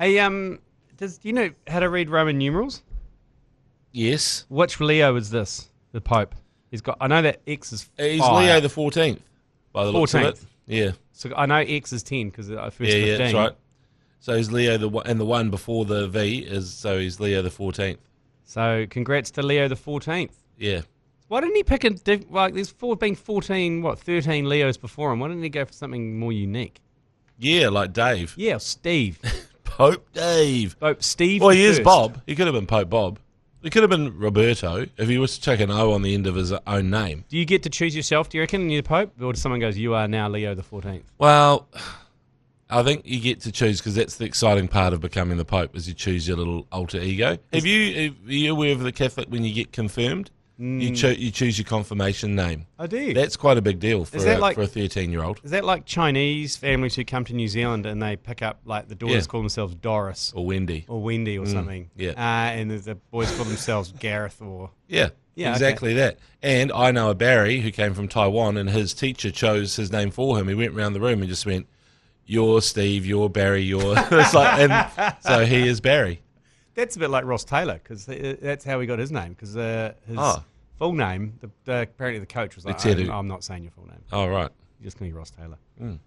Hey, do you know how to read Roman numerals? Yes. Which Leo is this? The Pope. He's got. I know that X is. He's fire. Leo the 14th, by the looks of it. Yeah. So I know X is 10 because I first 15. Yeah, that's right. So he's Leo and the one before the V he's Leo the 14th. So congrats to Leo the 14th. Yeah. Why didn't he pick there's been 13 Leos before him. Why didn't he go for something more unique? Yeah, like Dave. Yeah, Steve. Pope Dave. Pope Steve. Well, he is Bob. He could have been Pope Bob. He could have been Roberto if he was to chuck an O on the end of his own name. Do you get to choose yourself, do you reckon, you're the Pope? Or does someone goes, you are now Leo the 14th? Well, I think you get to choose because that's the exciting part of becoming the Pope is you choose your little alter ego. Are you aware of the Catholic when you get confirmed? You choose your confirmation name. I do. That's quite a big deal for a 13-year-old. Is that like Chinese families who come to New Zealand and they pick up, like the daughters call themselves Doris? Or Wendy. Or something. Yeah. And the boys call themselves Gareth or... Yeah, exactly that. And I know a Barry who came from Taiwan and his teacher chose his name for him. He went around the room and just went, you're Steve, you're Barry, you're... It's like, and so he is Barry. That's a bit like Ross Taylor because that's how he got his name because his... full name, apparently the coach was like, I'm not saying your full name. Oh, right. You're just going to be Ross Taylor. Okay.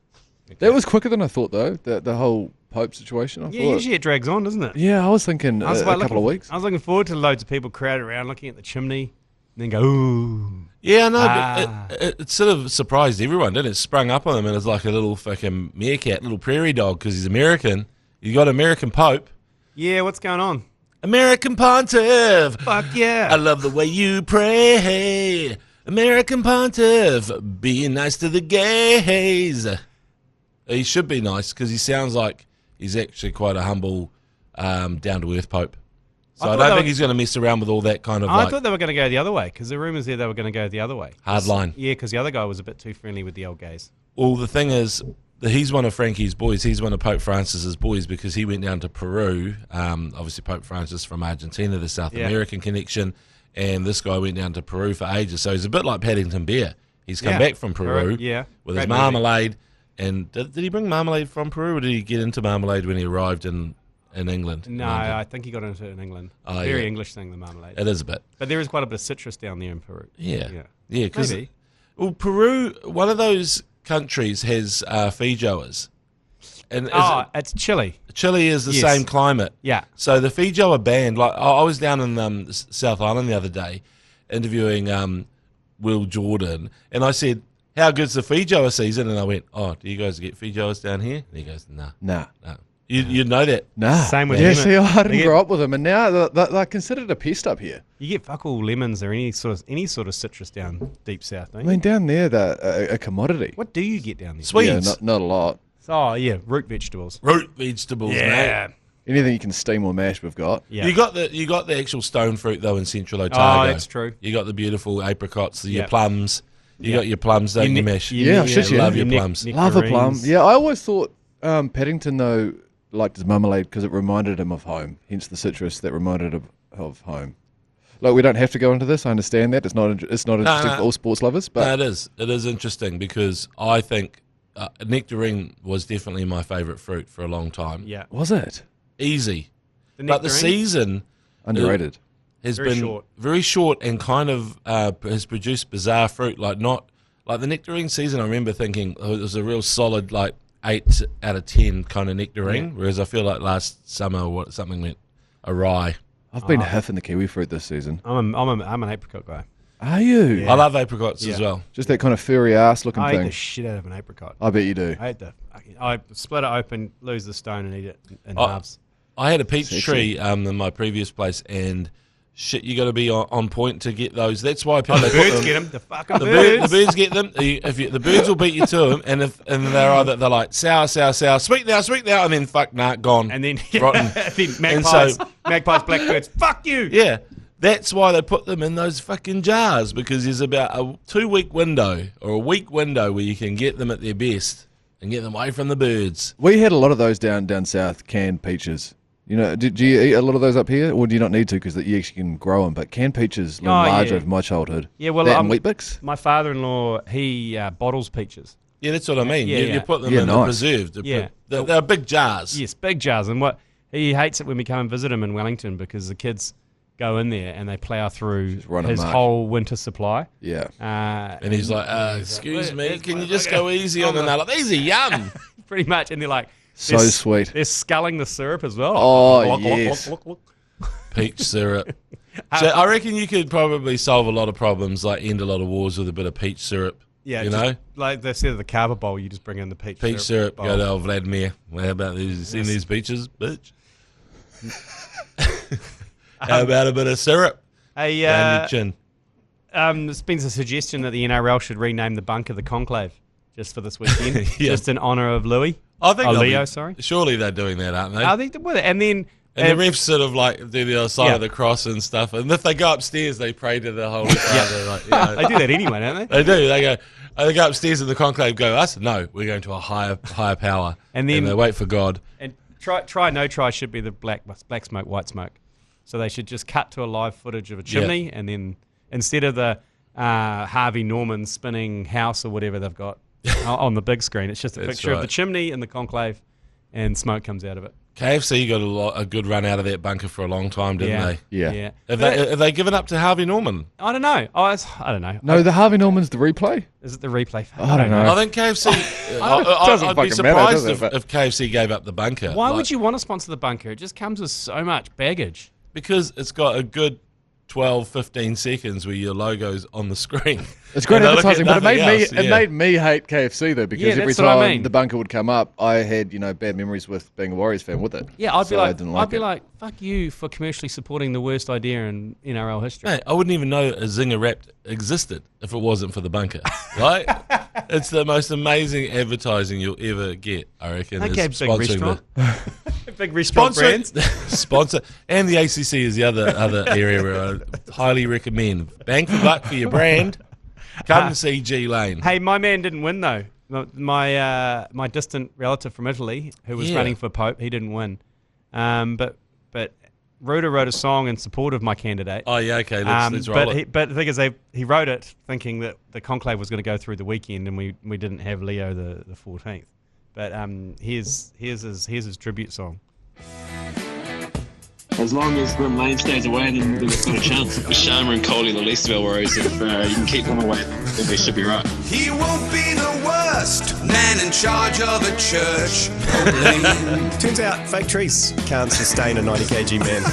That was quicker than I thought, though, the whole Pope situation. Usually it drags on, doesn't it? Yeah, I was thinking a couple of weeks. I was looking forward to loads of people crowded around looking at the chimney and then go, ooh. Yeah, I know, but it sort of surprised everyone, didn't it? It sprung up on him and it's like a little fucking meerkat, little prairie dog because he's American. You got American Pope. Yeah, what's going on? American Pontiff. Fuck yeah. I love the way you pray. American Pontiff. Being nice to the gays. He should be nice because he sounds like he's actually quite a humble, down-to-earth Pope. So I don't think he's going to mess around with all that kind of I thought they were going to go the other way because the rumours there they were going to go the other way. Hard line. Yeah, because the other guy was a bit too friendly with the old gays. Well, the thing is, he's one of Frankie's boys. He's one of Pope Francis's boys because he went down to Peru. Obviously, Pope Francis from Argentina, the South American connection, and this guy went down to Peru for ages. So he's a bit like Paddington Bear. He's come back from Peru with his marmalade. And did he bring marmalade from Peru, or did he get into marmalade when he arrived in England? No, I think he got into it in England. Very English thing, the marmalade. It is a bit. But there is quite a bit of citrus down there in Peru. Yeah. Because Peru, one of those countries has feijoas. And it's Chile. Chile is the same climate. Yeah. So the feijoa band, like I was down in South Island the other day interviewing Will Jordan, and I said, how good's the feijoa season? And I went, do you guys get feijoas down here? And he goes, nah. You'd know that. Nah. Same with lemon. See, I didn't grow up with them, and now they're considered a pest up here. You get fuck all lemons or any sort of citrus down deep south, don't you? I mean, down there, they're a commodity. What do you get down there? Swedes. Yeah, not a lot. Oh, yeah, root vegetables. Mate. Anything you can steam or mash, we've got. Yeah. You got the actual stone fruit, though, in Central Otago. Oh, that's true. You got the beautiful apricots, your plums. You got your plums, don't you, Mesh? Love your plums. Love a plum. Yeah, I always thought Paddington, though, liked his marmalade because it reminded him of home, hence the citrus that reminded him of home. Like, we don't have to go into this. I understand that. It's not interesting for all sports lovers. But no, it is. It is interesting because I think nectarine was definitely my favourite fruit for a long time. Yeah. Was it? Easy. But the season... Underrated. Has been very short and kind of has produced bizarre fruit. Like the nectarine season, I remember thinking it was a real solid 8 out of 10 kind of nectarine. Whereas I feel like last summer something went awry. I've been huffing the kiwi fruit this season. I'm an apricot guy. Are you? Yeah. I love apricots as well. Just that kind of furry ass looking thing. I eat the shit out of an apricot. I bet you do. I split it open, lose the stone, and eat it in halves. I had a peach tree in my previous place, and shit, you got to be on point to get those. That's why people the birds get them. The fucking birds. The birds get them. The birds will beat you to them, and they're like sour, sweet now, and then gone. And then rotten. then magpies, blackbirds, fuck you. Yeah, that's why they put them in those fucking jars because there's about a 2-week window or a week window where you can get them at their best and get them away from the birds. We had a lot of those down south, canned peaches. You know, do you eat a lot of those up here, or do you not need to because you actually can grow them? But canned peaches were large over my childhood. Yeah, well, and wheat bix. My father-in-law, he bottles peaches. Yeah, that's what I mean. Yeah, you put them in nice. Preserved. Yeah, they're big jars. Yes, big jars. And He hates it when we come and visit him in Wellington because the kids go in there and they plow through his whole winter supply. Yeah. And he's like, excuse me, can you just go easy on them? They're like, these are yum. Pretty much. And they're like, so sweet. They're sculling the syrup as well. Oh, yes. Peach syrup. So I reckon you could probably solve a lot of problems, like end a lot of wars with a bit of peach syrup. Yeah, you know? Like they said, the carver bowl, you just bring in the peach syrup. Go to old Vladimir. How about these? Seen these beaches, bitch? How about a bit of syrup? Hey, down your chin. There's been a suggestion that the NRL should rename the bunker the Conclave just for this weekend, just in honour of Louis. I think Leo, sorry. Surely they're doing that, aren't they? I think they would. And then the refs sort of like do the other side of the cross and stuff. And if they go upstairs, they pray to the Holy Father. Like, they do that anyway, don't they? They do. They go upstairs in the conclave. Go us? No, we're going to a higher power. And then they wait for God. And no try should be the black smoke, white smoke. So they should just cut to a live footage of a chimney, and then instead of the Harvey Norman spinning house or whatever they've got on the big screen, it's just a picture of the chimney in the conclave, and smoke comes out of it. KFC got a good run out of that bunker for a long time, didn't they? Yeah. Have they given up to Harvey Norman? I don't know. I don't know. No, the Harvey Norman's the replay? Is it the replay? I don't know. I think KFC... I'd be surprised if KFC gave up the bunker. Why would you want to sponsor the bunker? It just comes with so much baggage. Because it's got a good 12, 15 seconds where your logo's on the screen. It's great advertising, but it made me hate KFC though, because every time the bunker would come up, I had bad memories with being a Warriors fan with it. Yeah, I'd be like, fuck you for commercially supporting the worst idea in NRL history. Hey, I wouldn't even know a Zinger Wrap existed if it wasn't for the bunker. Right? It's the most amazing advertising you'll ever get, I reckon. Okay, big restaurant. Big restaurant brands. Sponsor. And the ACC is the other area where I highly recommend. Bang for buck for your brand. Come and see G Lane. Hey, my man didn't win though. My distant relative from Italy who was running for Pope, he didn't win. But Ruda wrote a song in support of my candidate. Oh yeah, okay. Let's roll it. But the thing is, he wrote it thinking that the conclave was going to go through the weekend, and we didn't have Leo the 14th. But here's his tribute song. As long as Grim Lane stays away, then we've got a chance. Sharma and Coley, the least of our worries. If you can keep them away, then we should be right. He won't be the worst man in charge of a church. Turns out fake trees can't sustain a 90 kg man.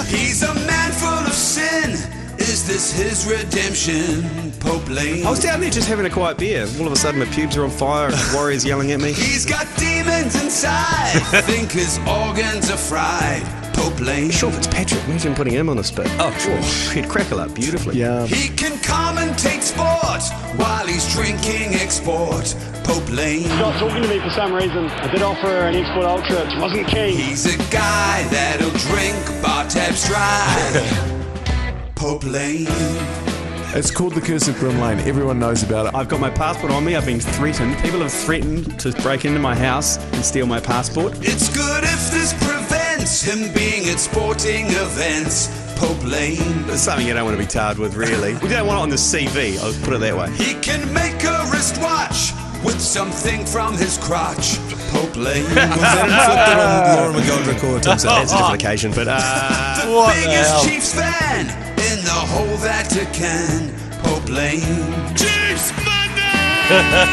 He's a man full of sin. Is this his redemption, Pope Lane? I was down there just having a quiet beer. All of a sudden my pubes are on fire and Warriors yelling at me. He's got demons inside. Think his organs are fried, Pope Lane. Sure, Fitzpatrick. Imagine putting him on the spit. Oh, sure. He'd crackle up beautifully. Yeah. He can commentate sport while he's drinking export, Pope Lane. Not talking to me for some reason. I did offer her an export ultra. She wasn't keen. He's a guy that'll drink bar tabs dry. Pope Lane. It's called the Curse of Grim Lane. Everyone knows about it. I've got my passport on me. I've been threatened. People have threatened to break into my house and steal my passport. It's good if this prevents him being at sporting events, Pope Lane. It's something you don't want to be tarred with, really. We don't want it on the CV, I'll put it that way. He can make a wristwatch with something from his crotch, Pope Lane. Was that inflicted on Laura McGoldrick or Tim Sutton? That's a different occasion, but the biggest Chiefs fan in the whole Vatican, Pope Lane. Chiefs Monday!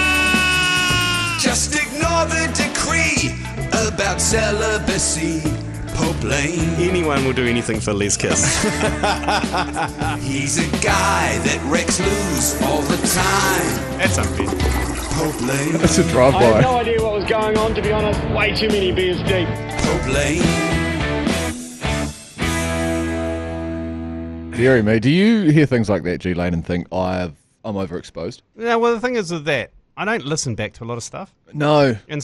Just ignore the decree about celibacy, Pope Lane. Anyone will do anything for Les Kiss. He's a guy that wrecks loose all the time. That's unfair. Pope Lane. That's a drive-by. I had no idea what was going on, to be honest. Way too many beers deep. Pope Lane. Deary me, do you hear things like that, G Lane, and think I'm overexposed? Yeah, well, the thing is with that, I don't listen back to a lot of stuff. No. And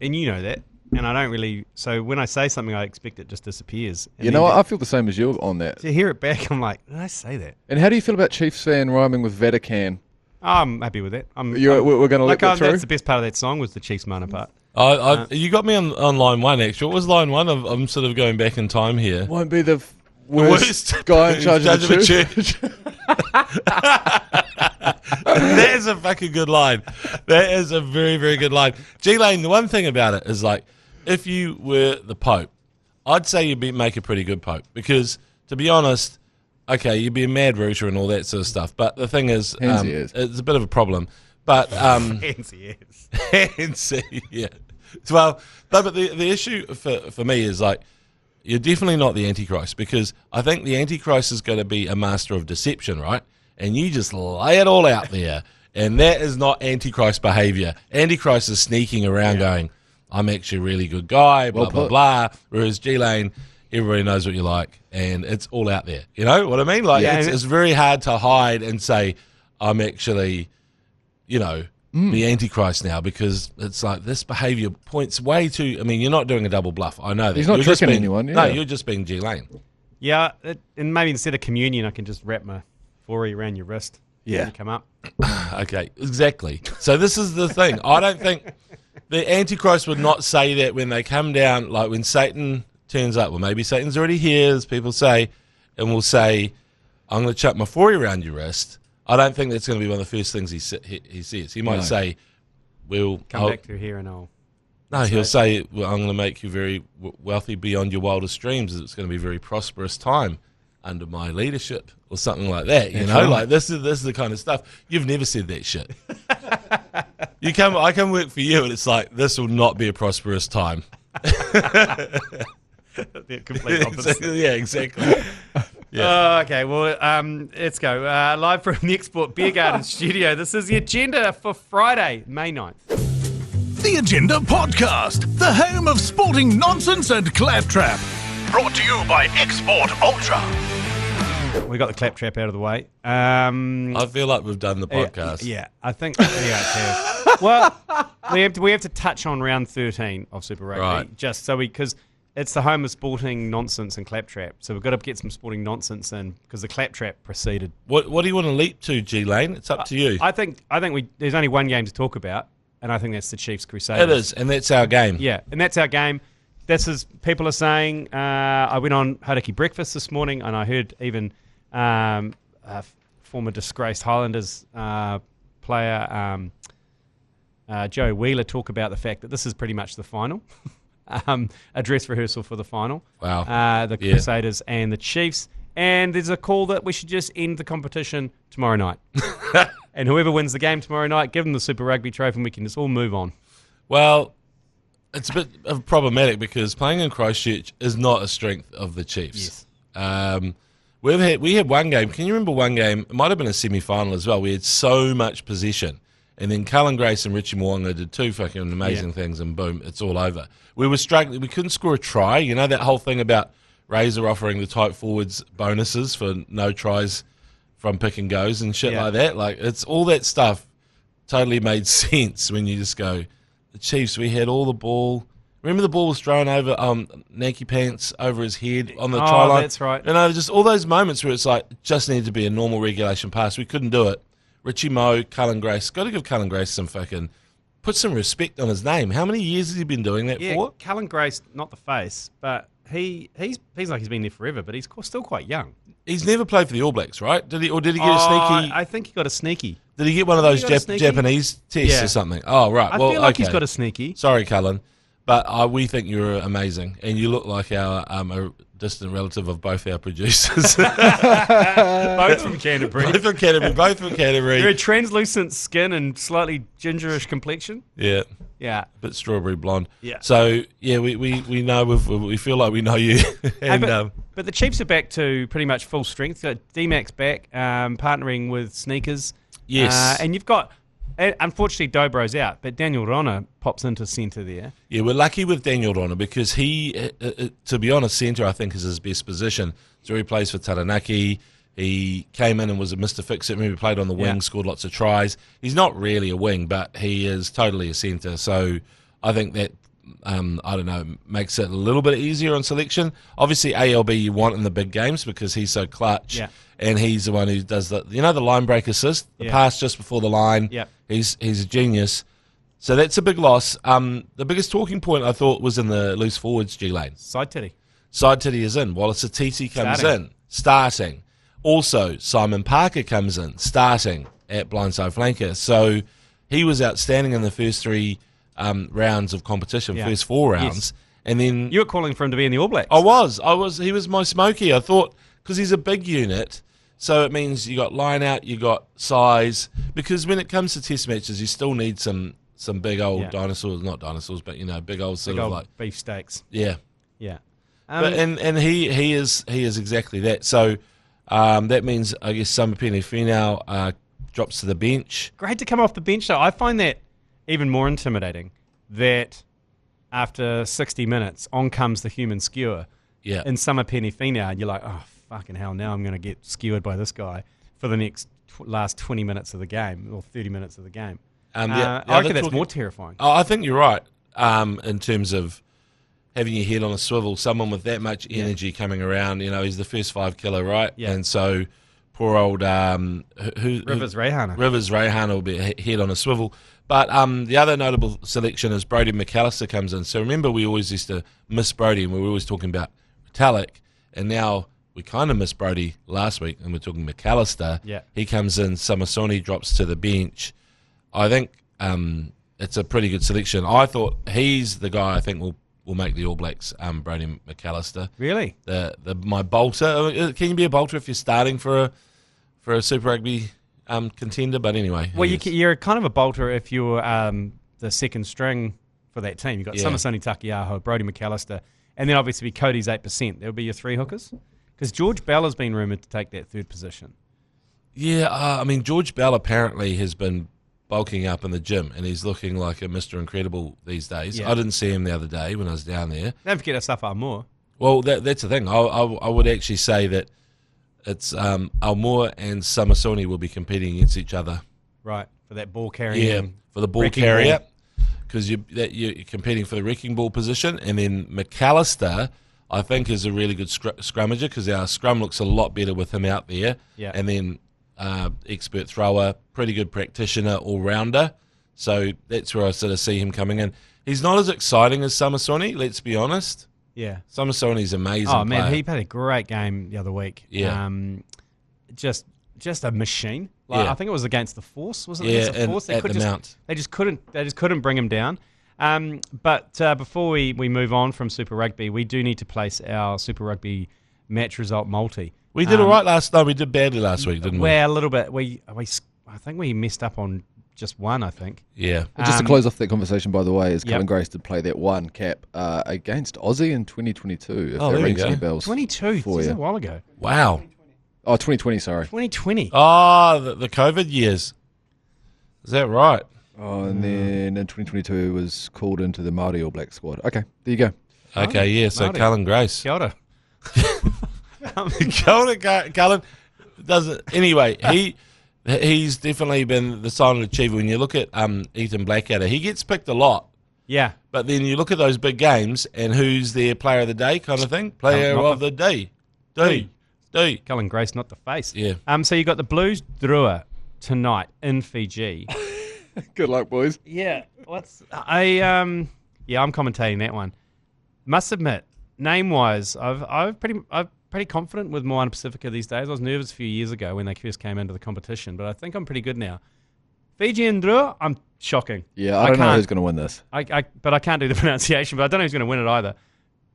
you know that, and I don't really, so when I say something, I expect it just disappears. And I feel the same as you on that. To hear it back, I'm like, did I say that? And how do you feel about Chiefs fan rhyming with Vatican? I'm happy with that. We're going to let that through? That's the best part of that song was the Chiefs Mana part. You got me on line one, actually. What was line one? I'm sort of going back in time here. Won't be the worst guy in charge of the church. That is a fucking good line. That is a very, very good line. G Lane, the one thing about it is like, if you were the Pope, I'd say you'd make a pretty good Pope because, to be honest, okay, you'd be a mad rooter and all that sort of stuff. But the thing is, it's a bit of a problem. But Handsy is. Handsy, yeah. Well, no, but the issue for me is like, you're definitely not the Antichrist because I think the Antichrist is going to be a master of deception, right? And you just lay it all out there. And that is not Antichrist behavior. Antichrist is sneaking around going, I'm actually a really good guy, blah, blah, blah. Whereas G Lane, everybody knows what you like. And it's all out there. You know what I mean? Like, it's very hard to hide and say, I'm actually, the Antichrist now, because it's like this behaviour points way too. I mean, you're not doing a double bluff. I know that. He's not tricking anyone. No, you're just being G Lane. Yeah, and maybe instead of communion, I can just wrap my forey around your wrist. Yeah. When you come up. Okay, exactly. So this is the thing. I don't think the Antichrist would not say that when they come down, like when Satan turns up. Well, maybe Satan's already here, as people say, and will say, I'm going to chuck my forey around your wrist. I don't think that's going to be one of the first things he says. He might say, "We'll come back through here and I'll." No, he'll say, well, "I'm going to make you very wealthy beyond your wildest dreams. It's going to be a very prosperous time under my leadership," or something like that. You know, like this is the kind of stuff. You've never said that shit. I come work for you, and it's like, this will not be a prosperous time. The complete opposite. Yeah, exactly. Yeah. Okay, well, let's go. Live from the Export Beer Garden studio, this is the agenda for Friday, May 9th. The Agenda Podcast, the home of sporting nonsense and claptrap. Brought to you by Export Ultra. We got the claptrap out of the way. I feel like we've done the podcast. Yeah, I think we have. Well, we have to touch on round 13 of Super Rugby, right? Just so because it's the home of sporting nonsense and claptrap, so we've got to get some sporting nonsense in because the claptrap preceded. What do you want to leap to, G Lane? It's up to you. I think there's only one game to talk about, and I think that's the Chiefs Crusaders. It is, and that's our game. Yeah, and that's our game. This is, people are saying, I went on Hauraki Breakfast this morning, and I heard even former disgraced Highlanders player Joe Wheeler talk about the fact that this is pretty much the final. A dress rehearsal for the final. Wow. The Crusaders and the Chiefs. And there's a call that we should just end the competition tomorrow night. And whoever wins the game tomorrow night, give them the Super Rugby trophy and we can just all move on. Well, it's a bit problematic because playing in Christchurch is not a strength of the Chiefs. Yes. We had one game. Can you remember one game? It might have been a semi-final as well. We had so much possession. And then Cullen Grace and Richie Mo'unga did two fucking amazing things, and boom, it's all over. We were struggling. We couldn't score a try. You know that whole thing about Razor offering the tight forwards bonuses for no tries from pick and goes and shit like that? Like, it's all that stuff totally made sense when you just go, the Chiefs, we had all the ball. Remember the ball was thrown over Nike Pants over his head on the try line? That's right. You know, just all those moments where it's like, just needed to be a normal regulation pass. We couldn't do it. Richie Moe, Cullen Grace. Got to give Cullen Grace some fucking... Put some respect on his name. How many years has he been doing that for? Cullen Grace, not the face, but he's like he's been there forever, but he's still quite young. He's never played for the All Blacks, right? Did he get a sneaky... I think he got a sneaky. Did he get one of those Japanese tests or something? Oh, right. I feel like he's got a sneaky. Sorry, Cullen. But we think you're amazing, and you look like a distant relative of both our producers. Both from Canterbury. Both from Canterbury. Very translucent skin and slightly gingerish complexion. Yeah. Yeah. A bit strawberry blonde. Yeah. So, yeah, we know, we feel like we know you. And, but the Chiefs are back to pretty much full strength. Got D-Mac's back, partnering with Sneakers. Yes. And you've got... Unfortunately, Dobro's out, but Daniel Rona pops into centre there. Yeah, we're lucky with Daniel Rona because he, to be honest, centre I think is his best position. So he plays for Taranaki. He came in and was a Mr. Fix-It. Maybe played on the wing, scored lots of tries. He's not really a wing, but he is totally a centre. So I think that, makes it a little bit easier on selection. Obviously, ALB you want in the big games because he's so clutch. Yeah. And he's the one who does the line break assist, the pass just before the line. Yeah. He's a genius. So that's a big loss. The biggest talking point I thought was in the loose forwards, G Lane. Side titty is in. Wallace Atiti comes in, starting. Also, Simon Parker comes in, starting at blindside flanker. So he was outstanding in the first three rounds of competition, first 4 rounds. And then You were calling for him to be in the All Blacks. I was. He was my smoky. I thought, because he's a big unit, so it means you got line out, you got size. Because when it comes to test matches, you still need some big old dinosaurs, not dinosaurs, but big old sort of like beefsteaks. Yeah. Yeah. But and he is exactly that. So that means I guess Samapeni Finau drops to the bench. Great to come off the bench, though. I find that even more intimidating. That after 60 minutes, on comes the human skewer. Yeah. In Samapeni Finau, and you're like, oh fucking hell! Now I'm going to get skewered by this guy for the next last 20 minutes of the game or 30 minutes of the game. I reckon that's more terrifying. Oh, I think you're right. In terms of having your head on a swivel, someone with that much energy coming around, he's the first 5 killer, right? Yeah. And so poor old Rivers Reihana will be head on a swivel. But the other notable selection is Brodie McAllister comes in. So remember, we always used to miss Brodie, and we were always talking about Metallic, and now we kind of missed Brodie last week, and we're talking McAllister. Yeah. He comes in, Samasoni drops to the bench. I think it's a pretty good selection. I thought he's the guy I think will make the All Blacks, Brodie McAllister. Really? My bolter. Can you be a bolter if you're starting for a Super Rugby contender? But anyway. Well, you're kind of a bolter if you're the second string for that team. You've got Samasoni Takiaho, Brodie McAllister, and then obviously Cody's 8%. There'll be your 3 hookers. Because George Bell has been rumoured to take that 3rd position. Yeah, George Bell apparently has been bulking up in the gym, and he's looking like a Mr. Incredible these days. Yeah. I didn't see him the other day when I was down there. Don't forget Asafa Moore. Well, that's the thing. I would actually say that it's Almour and Samasoni will be competing against each other. Right, for that ball carrying. Yeah, for the ball carrier. Because you're competing for the wrecking ball position. And then McAllister, I think, is a really good scrummager, because our scrum looks a lot better with him out there. Yeah. And then expert thrower, pretty good practitioner, all-rounder. So that's where I sort of see him coming in. He's not as exciting as Samasoni, let's be honest. Yeah. Samasoni's amazing. Oh, man, player. he had a great game the other week. Yeah. Just a machine. I think it was against the Force, wasn't it? Yeah, Against the Force. at the Mount. They just couldn't bring him down. But before we move on from Super Rugby, we do need to place our Super Rugby match result multi. We did all right last night. We did badly last week, didn't we? Well, a little bit. I think we messed up on just one, I think. Yeah. Just to close off that conversation, by the way, is Cullen Grace did play that one cap against Aussie in 2022. If that rings any bells. 22. This is a while ago. Wow. Oh, 2020, sorry. 2020. Oh, the COVID years. Is that right? Oh, and then in 2022 it was called into the Māori All Black squad. Okay, there you go. Okay, yeah, so Māori. Cullen Grace. Kia ora. Cullen doesn't. Anyway, he's definitely been the silent achiever. When you look at Ethan Blackadder, he gets picked a lot. Yeah. But then you look at those big games and who's their player of the day kind of thing. Player of the day. D. Cullen Grace, not the face. Yeah. So you got the Blues Drua tonight in Fiji. Good luck, boys. Yeah. I'm commentating that one. Must admit, name-wise, I'm pretty confident with Moana Pacifica these days. I was nervous a few years ago when they first came into the competition, but I think I'm pretty good now. Fiji and Drua, I'm shocking. Yeah, I don't know who's going to win this. But I can't do the pronunciation, but I don't know who's going to win it either.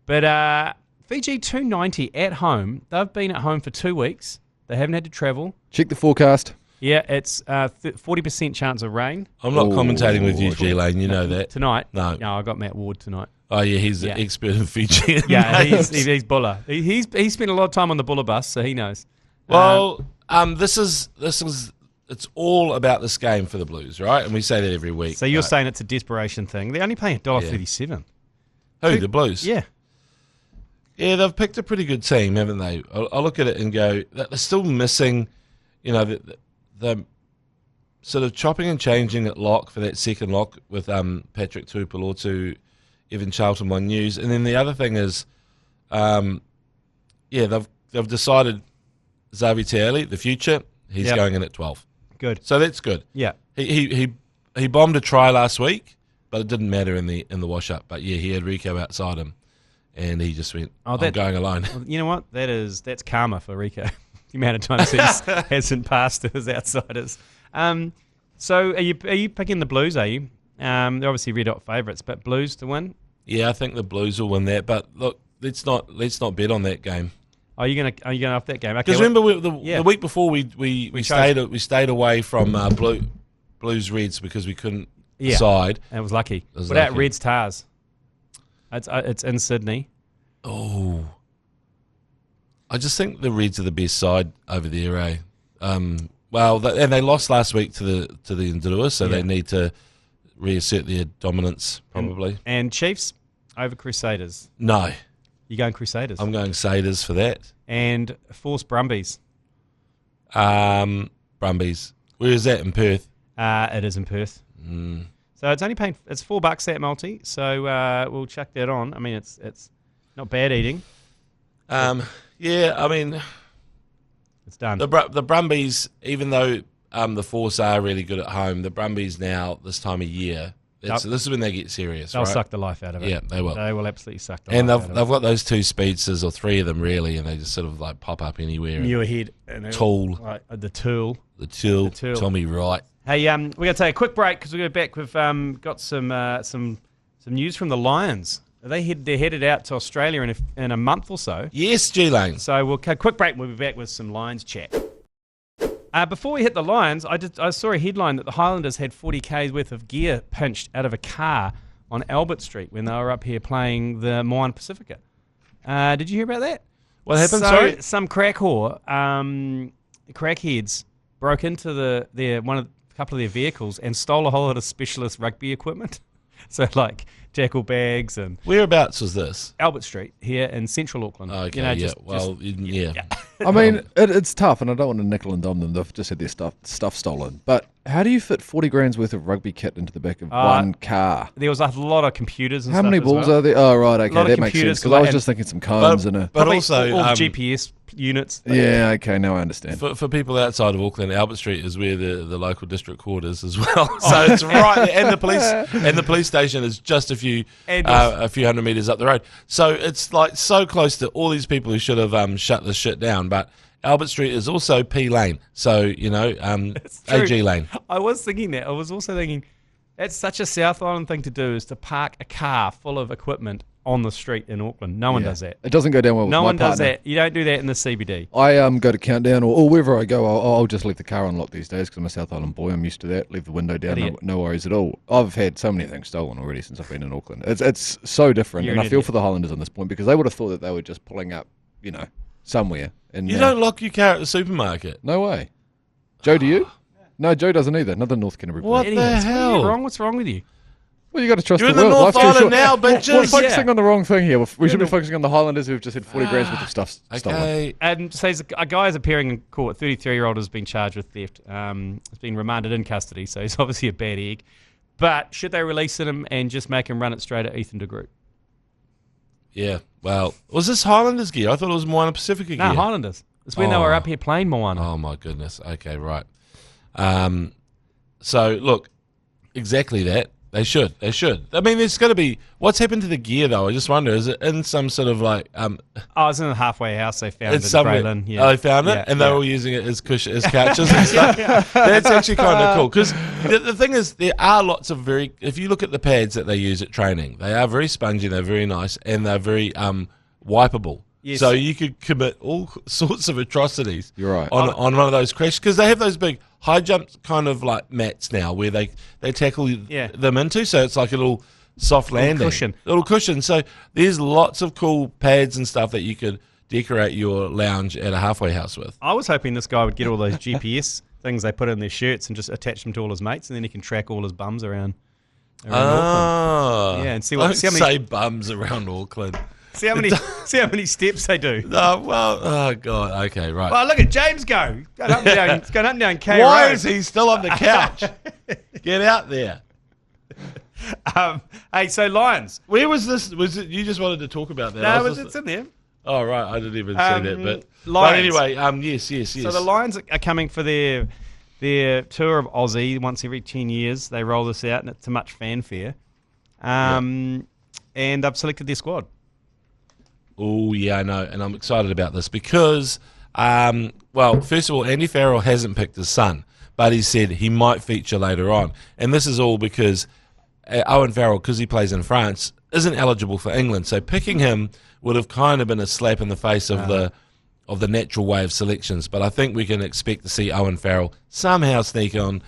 But Fiji 290 at home. They've been at home for 2 weeks. They haven't had to travel. Check the forecast. Yeah, it's 40% chance of rain. I'm not commentating with you, G Lane. You know that. Tonight? No, I got Matt Ward tonight. Oh, yeah, he's an expert in Fiji. Yeah, he's Bulla. He's spent a lot of time on the Bulla bus, so he knows. Well, this is it's all about this game for the Blues, right? And we say that every week. So you're saying it's a desperation thing. They're only paying $1.37. Who, the Blues? Yeah. Yeah, they've picked a pretty good team, haven't they? I look at it and go, they're still missing, the sort of chopping and changing at lock for that second lock with Patrick Tuipulotu, Evan Charlton, One News. And then the other thing is, they've decided Xavi Teali, the future, he's going in at 12. Good. So that's good. Yeah. He bombed a try last week, but it didn't matter in the wash up. But yeah, he had Rico outside him, and he just went, I'm going alone. You know what? That's karma for Rico. The amount of times he hasn't passed to his outsiders. So are you picking the Blues? Are you? They're obviously red hot favourites, but Blues to win. Yeah, I think the Blues will win that. But look, let's not bet on that game. Are you gonna off that game? Because remember the week before we stayed away from Blues Reds because we couldn't decide. And it was lucky. Without Reds Tars, it's in Sydney. Oh, I just think the Reds are the best side over there, eh? And they lost last week to the Ndurua, so they need to reassert their dominance probably. And Chiefs over Crusaders. No. You going Crusaders? I'm going Crusaders for that. And Force Brumbies. Brumbies. Where is that, in Perth? It is in Perth. So it's only paying. It's $4 that multi. So we'll chuck that on. I mean, it's not bad eating. Yeah, I mean, it's done. The Brumbies, even though the Force are really good at home, the Brumbies now this time of year. This is when they get serious. They'll right? suck the life out of it. Yeah, they will. They will absolutely suck the life out of it. And they've got those two speedsters, or three of them really, and they just sort of like pop up anywhere. Muirhead. Tool. Right, the Tool. The Tool. Tommy Wright. Hey, we're going to take a quick break because we're back. We've got some news from the Lions. They're headed out to Australia in a month or so. Yes, G Lane. So we'll take a quick break and we'll be back with some Lions chat. Before we hit the Lions, I saw a headline that the Highlanders had 40 Ks worth of gear pinched out of a car on Albert Street when they were up here playing the Moana Pacifica. Did you hear about that? What happened? So, Sorry? some crackheads broke into a couple of their vehicles and stole a whole lot of specialist rugby equipment. So like jackal bags and... Whereabouts was this? Albert Street here in central Auckland. Okay, yeah. I mean, it's tough, and I don't want to nickel and dime them. They've just had their stuff stolen. But how do you fit 40 grand's worth of rugby kit into the back of one car? There was a lot of computers and How stuff many as balls well. are there? Oh, right, okay, that makes computers, sense. Because I was just thinking some cones and a... But also... all the GPS units. Yeah, okay, now I understand. For people outside of Auckland, Albert Street is where the local district court is as well. So it's right there. And the police station is just a few hundred metres up the road. So it's like so close to all these people who should have shut this shit down. But Albert Street is also P Lane. So, AG Lane. I was thinking that. I was also thinking that's such a South Island thing to do, is to park a car full of equipment on the street in Auckland. No one does that. It doesn't go down well with my partner. No one does that. You don't do that in the CBD. I go to Countdown or wherever I go, I'll just leave the car unlocked these days because I'm a South Island boy. I'm used to that. Leave the window down. No worries at all. I've had so many things stolen already since I've been in Auckland. It's so different. And I feel for the Highlanders on this point because they would have thought that they were just pulling up, somewhere. And you don't lock your car at the supermarket. No way. Joe, do you? No, Joe doesn't either. Another North Canterbury boy. What the hell? What's wrong with you? Well, you got to trust You're the in the world. North Island now, bitches. We're focusing on the wrong thing here. We should be focusing on the Highlanders who've just had 40 grams worth of stuff stolen. And says a guy is appearing in court. 33-year-old has been charged with theft. Has been remanded in custody, so he's obviously a bad egg. But should they release him and just make him run it straight at Ethan de Groot? Yeah. Well, was this Highlanders gear? I thought it was Moana Pacifica gear. No, Highlanders. It's when they were up here playing Moana. Oh my goodness. Okay, right. So look, exactly that. They should. I mean, there's going to be... What's happened to the gear, though? I just wonder. Is it in some sort of like... it's in the halfway house. They found it in Braylon. Yeah. Oh, they found it? And they were using it as couches and stuff? That's actually kind of cool. Because the thing is, there are lots of very... If you look at the pads that they use at training, they are very spongy, they're very nice, and they're very wipeable. Yes. So you could commit all sorts of atrocities. You're right. On one of those crashes. Because they have those big high jump kind of like mats now where they tackle them into. So it's like a little soft landing. Little cushion. So there's lots of cool pads and stuff that you could decorate your lounge at a halfway house with. I was hoping this guy would get all those GPS things they put in their shirts and just attach them to all his mates, and then he can track all his bums around Auckland. Yeah, and see how many bums around Auckland. See how many steps they do. Oh God. Okay, right. Well, look at James go. Going up and down K Why Road. is he still on the couch? Get out there. Hey, so Lions. Where was this? Was it you just wanted to talk about that? No, it's in there. Oh right, I didn't even see that. But anyway, yes. So the Lions are coming for their tour of Aussie once every 10 years. They roll this out, and it's to much fanfare. And I've selected their squad. Oh, yeah, I know, and I'm excited about this because, first of all, Andy Farrell hasn't picked his son, but he said he might feature later on. And this is all because Owen Farrell, because he plays in France, isn't eligible for England. So picking him would have kind of been a slap in the face of the natural way of selections. But I think we can expect to see Owen Farrell somehow sneak on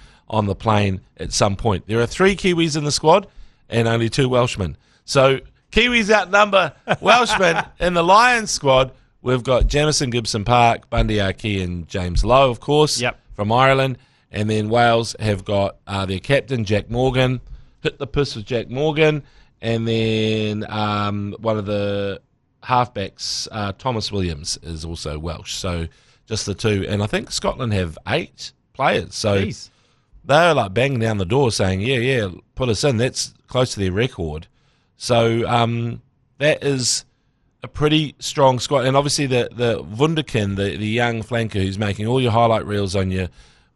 the plane at some point. There are 3 Kiwis in the squad and only 2 Welshmen. So Kiwis outnumber Welshmen in the Lions squad. We've got Jamison Gibson-Park, Bundy Aki and James Lowe, of course, from Ireland. And then Wales have got their captain, Jack Morgan. Hit the piss with Jack Morgan. And then one of the halfbacks, Thomas Williams, is also Welsh. So just the 2. And I think Scotland have 8 players. So they're like banging down the door saying, yeah, put us in. That's close to their record. So that is a pretty strong squad. And obviously the Wunderkind, the young flanker who's making all your highlight reels on your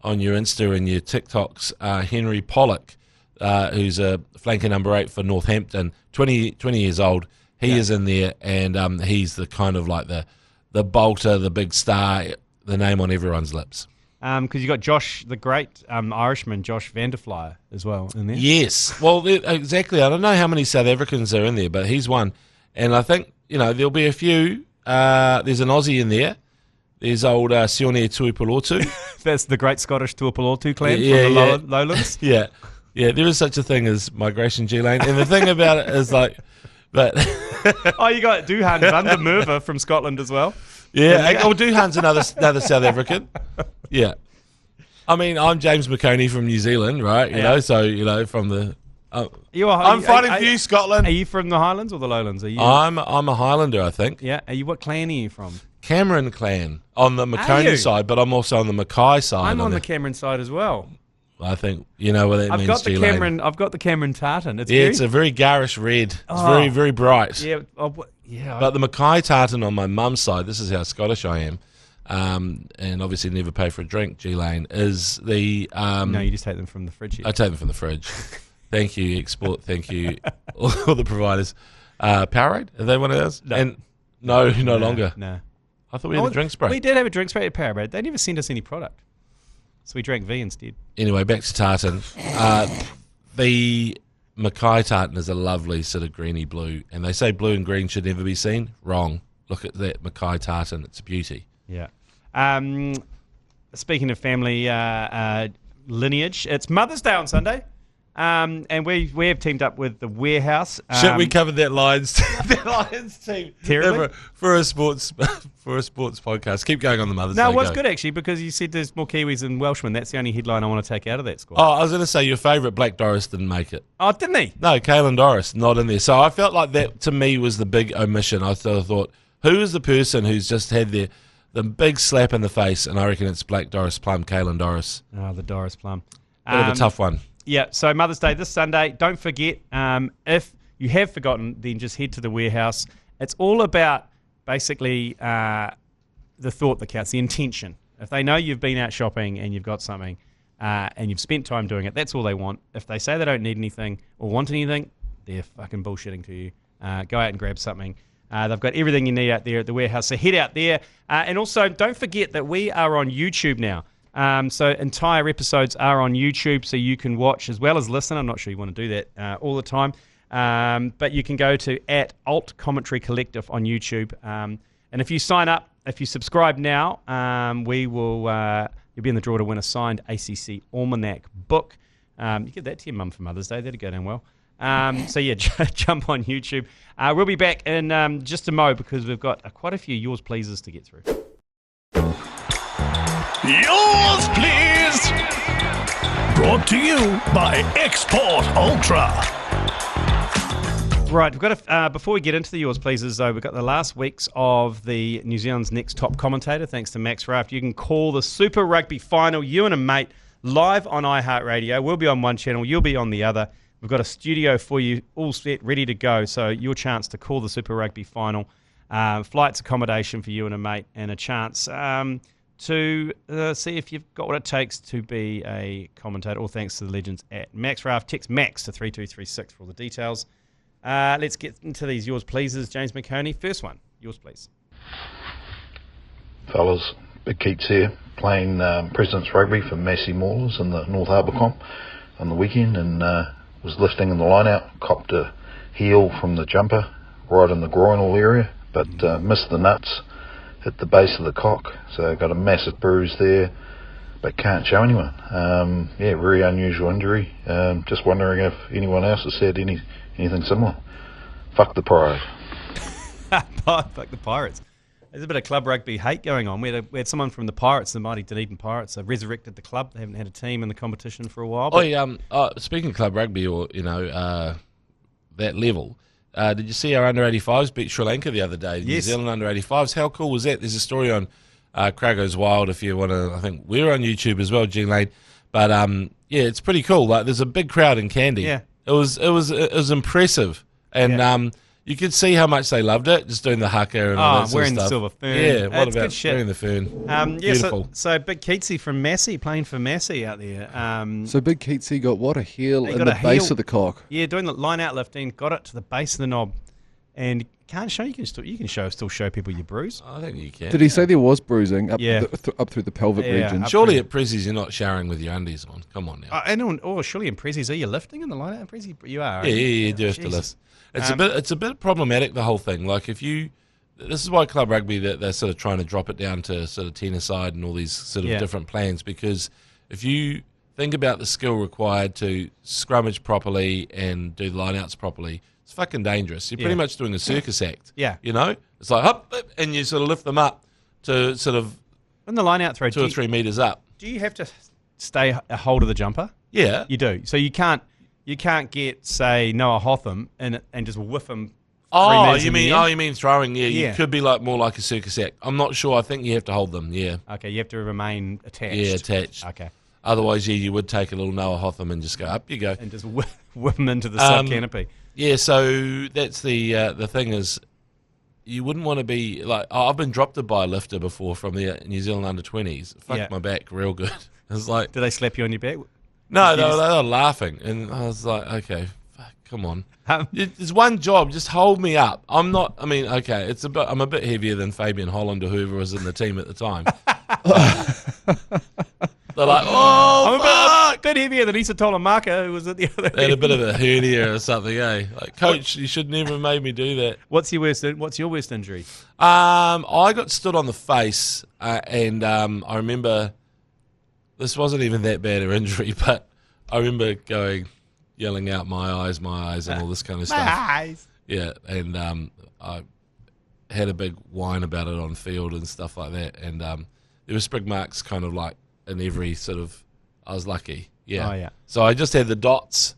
Insta and your TikToks, Henry Pollock, who's a flanker number 8 for Northampton, 20 years old. He is in there, and he's the kind of like the bolter, the big star, the name on everyone's lips. Because you got Josh, the great Irishman, Josh Vanderflyer as well in there. Yes, well, exactly. I don't know how many South Africans are in there, but he's one. And I think, there'll be a few. There's an Aussie in there. There's old Sione Tuipulotu. That's the great Scottish Tuipulotu clan from the lowlands. Yeah, there is such a thing as Migration G Lane. And the thing about it is like... But you got Duhan van der Merwe from Scotland as well. Yeah, Duhan's another South African. Yeah. I mean, I'm James McOnie from New Zealand, right? You know, so, from the... I'm fighting for you, Scotland. Are you from the Highlands or the Lowlands? Are you? I'm a Highlander, I think. Yeah. What clan are you from? Cameron clan on the McOnie side, but I'm also on the Mackay side. I'm on the Cameron side as well. I think you know what that means. I've got the Cameron tartan. It's a very garish red. It's very, very bright. Yeah. But the Mackay tartan on my mum's side, this is how Scottish I am, and obviously never pay for a drink, G Lane, is the... no, you just take them from the fridge. I take them from the fridge. Thank you, Export. Thank you, all the providers. Powerade, are they one of those? No. And no longer. No. I thought we had a drinks break. We did have a drinks break at Powerade. They never sent us any product. So we drank V instead. Anyway, back to tartan. The Mackay tartan is a lovely sort of greeny blue. And they say blue and green should never be seen. Wrong. Look at that Mackay tartan. It's a beauty. Yeah. Speaking of family lineage, it's Mother's Day on Sunday. And we have teamed up with the Warehouse. Shit, we covered that Lions team terribly for a sports podcast. Keep going on the Mother's Day. No, it was good actually because you said there's more Kiwis than Welshmen. That's the only headline I want to take out of that squad. Oh, I was going to say your favourite Black Doris didn't make it. Oh, didn't he? No, Caelan Doris not in there. So I felt like that to me was the big omission. I thought, who is the person who's just had the big slap in the face? And I reckon it's Black Doris Plum, Caelan Doris. Oh, the Doris Plum. Bit of a tough one. Yeah, so Mother's Day this Sunday. Don't forget, if you have forgotten, then just head to the Warehouse. It's all about basically the thought that counts, the intention. If they know you've been out shopping and you've got something and you've spent time doing it, that's all they want. If they say they don't need anything or want anything, they're fucking bullshitting to you. Go out and grab something. They've got everything you need out there at the Warehouse, so head out there. And also, don't forget that we are on YouTube now. So entire episodes are on YouTube, so you can watch as well as listen. I'm not sure you want to do that all the time, but you can go to @Alt Commentary Collective on YouTube, and if you sign up, if you subscribe now, we will you'll be in the draw to win a signed ACC Almanac book. You give that to your mum for Mother's Day; that'd go down well. So yeah, jump on YouTube. We'll be back in just a mo because we've got quite a few yours pleasers to get through. Yours, please. Brought to you by Export Ultra. Right, we've got before we get into the yours pleases, though, we've got the last weeks of the New Zealand's Next Top Commentator, thanks to Max Raft. You can call the Super Rugby final, you and a mate, live on iHeartradio. We'll be on one channel, you'll be on the other. We've got a studio for you, all set, ready to go. So your chance to call the Super Rugby final, flights, accommodation for you and a mate, and a chance to see if you've got what it takes to be a commentator, all thanks to the legends at Max Raft. Text MAX to 3236 for all the details. Let's get into these yours pleases. James McOnie, first one, yours please. Fellas, Big Keats here, playing President's Rugby for Massey Maulers in the North Harbour Comp on the weekend, and was lifting in the line-out, copped a heel from the jumper, right in the groinal area, but missed the nuts, hit the base of the cock, so got a massive bruise there, but can't show anyone. Very unusual injury. Just wondering if anyone else has said anything similar. Fuck the Pride. Fuck the Pirates. There's a bit of club rugby hate going on. We had someone from the Pirates, the mighty Dunedin Pirates, resurrected the club. They haven't had a team in the competition for a while. Speaking of club rugby, or that level, did you see our under 85s beat Sri Lanka the other day? Yes. New Zealand under 85s. How cool was that? There's a story on Crago's Wild if you want to. I think we're on YouTube as well, G Lane. But it's pretty cool. Like, there's a big crowd in Candy. Yeah, it was impressive, and you could see how much they loved it, just doing the haka and all that sort wearing of stuff. the silver fern. Yeah, what It's about good shit. wearing the fern? Beautiful. So Big Keatsy from Massey, playing for Massey out there. So Big Keatsy got what? A heel He in got the a base heel. of the cock. Yeah, doing the line out lifting, got it to the base of the knob, and can't show. You can still show people your bruise. I think you can. Did he say there was bruising up, Yeah. up through the pelvic region? Surely at Prezzies you're not showering with your undies on. Come on now. Surely in Prezzies, are you lifting in the line out? Prezzies, you are. Yeah, you do have to lift. It's a bit problematic, the whole thing. Like, this is why club rugby they're sort of trying to drop it down to sort of 10-a-side and all these sort of different plans, because if you think about the skill required to scrummage properly and do the lineouts properly, it's fucking dangerous. You're pretty much doing a circus act. Yeah. You know? It's like, hop, and you sort of lift them up to sort of in the line out throw 2 or 3 metres up. Do you have to stay a hold of the jumper? Yeah. You do. So you can't get, say, Noah Hotham and just whiff him. You mean throwing? Yeah, you could be more like a circus act. I'm not sure. I think you have to hold them. Yeah. Okay, you have to remain attached. Yeah, attached. Okay. Otherwise, you would take a little Noah Hotham and just go up. You go and just whip them into the sub canopy. Yeah. So that's the thing is, you wouldn't want to be like. I've been dropped by a lifter before from the New Zealand under-20s. Fucked my back real good. It's like, did they slap you on your back? No, they were laughing, and I was like, okay, fuck, come on. There's one job, just hold me up. I'm not. I mean, okay, I'm a bit heavier than Fabian Holland or whoever was in the team at the time. They're like, I'm a bit heavier than Issa Tolamaka, who was at the other end. They had a bit of a hernia or something, eh? Like, coach, you should never have made me do that. What's your worst injury? I got stood on the face, and I remember this wasn't even that bad an injury, but I remember yelling out my eyes, and all this kind of stuff. My eyes. Yeah, and I had a big whine about it on field and stuff like that, and there were sprig marks kind of like in every sort of. I was lucky, yeah. Oh, yeah. So I just had the dots,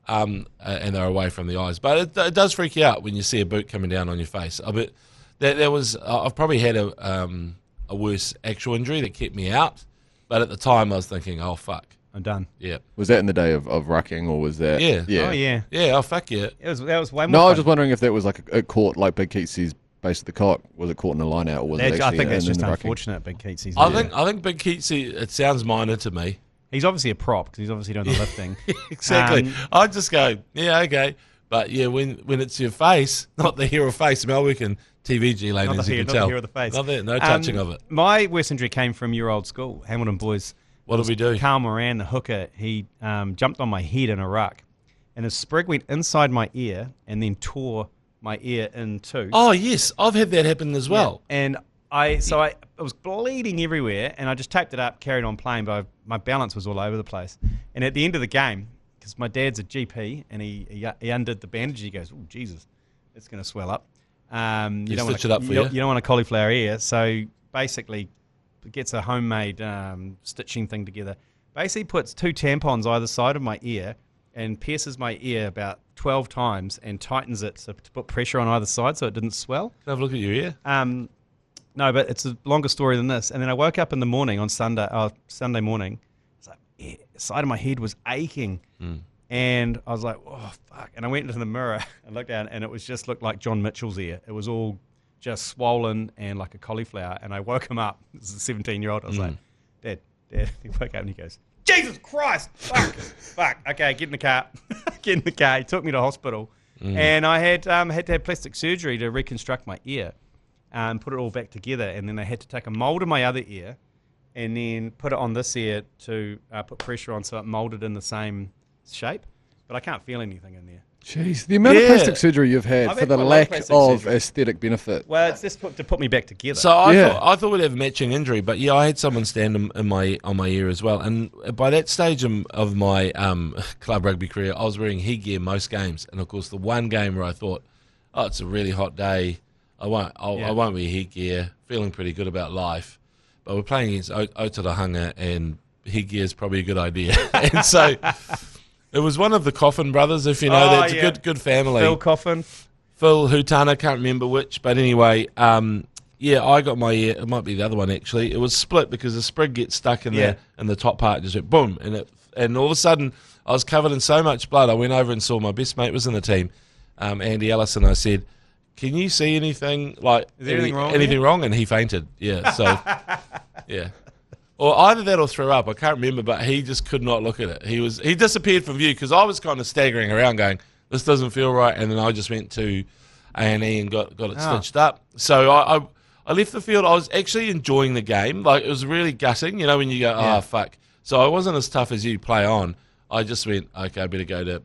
and they're away from the eyes. But it does freak you out when you see a boot coming down on your face. I bet that was. I've probably had a worse actual injury that kept me out, but at the time I was thinking, oh fuck, I'm done. Yeah. Was that in the day of rucking, or was that? Yeah. Oh yeah. Yeah. Oh fuck yeah. That was way more. No, fun. I was just wondering if that was like a court like Big Keatsy's base of the cock. Was it caught in a line out, or was it actually I think that's in just the rucking? unfortunate. Big Keatsy. I think Big Keatsy. It sounds minor to me. He's obviously a prop because he's obviously doing the lifting. Exactly. I just go, yeah, okay. But yeah, when it's your face, not the hero face, Mel, we can TV G Lane, as you can tell. Not the hero of the face. No touching of it. My worst injury came from your old school, Hamilton Boys. What did we do? Carl Moran, the hooker, he jumped on my head in a ruck, and his sprig went inside my ear and then tore my ear in two. Oh yes, I've had that happen as well. Yeah. And I was bleeding everywhere, and I just taped it up, carried on playing, but my balance was all over the place. And at the end of the game, because my dad's a GP, and he undid the bandage, he goes, "Oh Jesus, it's going to swell up." You don't stitch it up for you. You don't want a cauliflower ear, so basically, gets a homemade stitching thing together. Basically, puts 2 tampons either side of my ear and pierces my ear about 12 times and tightens it to put pressure on either side so it didn't swell. Can I have a look at your ear? No, but it's a longer story than this. And then I woke up in the morning on Sunday morning. It's like, the side of my head was aching. And I was like, oh, fuck. And I went into the mirror and looked down, and it looked like John Mitchell's ear. It was all just swollen and like a cauliflower. And I woke him up. This is a 17-year-old. I was like, Dad. He woke up and he goes, Jesus Christ, fuck. Okay, get in the car. Get in the car. He took me to hospital. And I had to have plastic surgery to reconstruct my ear. And put it all back together, and then I had to take a mould of my other ear and then put it on this ear to put pressure on so it moulded in the same shape. But I can't feel anything in there. Jeez, the amount of plastic surgery you've had I've for had the quite a lot of lack plastic of surgery. aesthetic benefit. Well, it's just to put me back together. So I thought we'd have matching injury, but yeah, I had someone stand on my ear as well. And by that stage of my club rugby career, I was wearing headgear most games. And of course, the one game where I thought, oh, it's a really hot day, I won't wear headgear. Feeling pretty good about life, but we're playing against Aotearoa, and headgear is probably a good idea. And so it was one of the Coffin brothers, if you know. That's a good family. Phil Coffin. Phil Hutana, can't remember which, but anyway, I got my ear. It might be the other one actually. It was split because the sprig gets stuck in the top part, just went boom, and all of a sudden I was covered in so much blood. I went over and saw my best mate was in the team, Andy Ellison. I said, "Can you see anything? Like, is there anything wrong?" And he fainted. Yeah, so yeah. Or either that or threw up. I can't remember, but he just could not look at it. He disappeared from view because I was kind of staggering around going, this doesn't feel right. And then I just went to A&E and got it stitched up. So I left the field. I was actually enjoying the game. Like, it was really gutting, when you go, fuck. So I wasn't as tough as you, play on. I just went, okay, I better go to